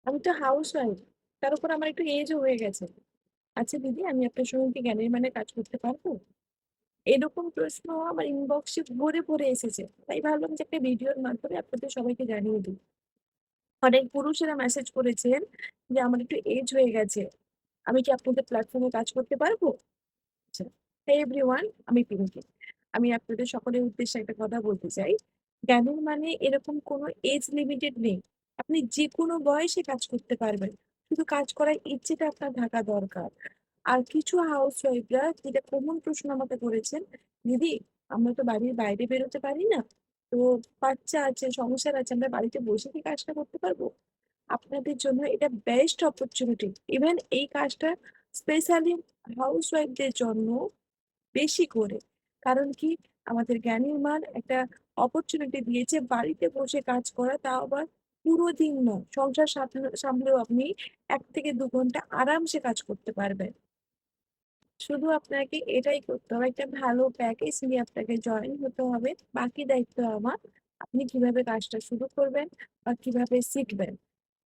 আমি তো হাউসওয়াইফ। তার উপর আমার একটু এজও হয়ে গেছে। আচ্ছা দিদি, আমি আপনার সঙ্গে কি জ্ঞানের মানে কাজ করতে পারবো? এরকম প্রশ্ন আমার ইনবক্সে ভরে, ভরে এসেছে। তাই ভাবলাম যে একটা ভিডিওর মাধ্যমে আপনাদের সবাইকে জানিয়ে দিই। অনেক পুরুষেরা মেসেজ করেছেন যে আমার একটু এজ হয়ে গেছে। আমি কি আপনাদের প্ল্যাটফর্মে কাজ করতে পারবো? আচ্ছা। Hey everyone, আমি পিঙ্কি। আমি আপনাদের সকলের উদ্দেশ্যে একটা কথা বলতে চাই। জ্ঞানের মানে এরকম কোনো এজ লিমিটেড নেই। আপনি যেকোনো বয়সে কাজ করতে পারবেন। শুধু কাজ করার ইচ্ছেটা আপনার থাকা দরকার। আর কিছু হাউসওয়াইফরা যেটা কমন প্রশ্ন আমাকে করেছেন, "দিদি, আমরা তো বাড়ির বাইরে বেরোতে পারি না। তো বাচ্চা আছে, সংসার আছে, আমরা বাড়িতে বসে কি কাজটা করতে পারবো?" আপনাদের জন্য এটা বেস্ট অপরচুনিটি। ইভেন এই কাজটা স্পেশালি হাউসওয়াইফদের জন্য বেশি করে। কারণ কি? আমাদের জ্ঞানীর মান একটা অপরচুনিটি দিয়েছে বাড়িতে বসে কাজ করা, তাও আবার পুরো দিন নয়। সংসার সামলেও আপনি ১ থেকে ২ ঘন্টা আরামসে কাজ করতে পারবেন। শুধু আপনাকে এটাই করতে হবে। একটা ভালো প্যাকেজ নিয়ে আপনাকে জয়েন হতে হবে। বাকি দায়িত্ব আমার। আপনি কিভাবে কাজটা শুরু করবেন বা কিভাবে শিখবেন।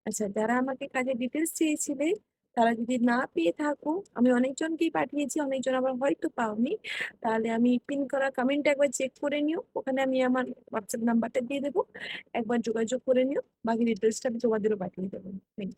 আচ্ছা, যারা আমাকে কাজের ডিটেইলস চেয়েছিলে, তারা যদি না পেয়ে থাকো, আমি অনেকজনকেই পাঠিয়েছি, অনেকজন আবার হয়তো পাওনি। তাহলে আমি পিন করা কমেন্টটা একবার চেক করে নিও। ওখানে আমি আমার WhatsApp নাম্বারটা দিয়ে দেবো। একবার যোগাযোগ করে নিও। বাকি ডিটেইলসটা আমি তোমাদেরও পাঠিয়ে দেবো। Thank you.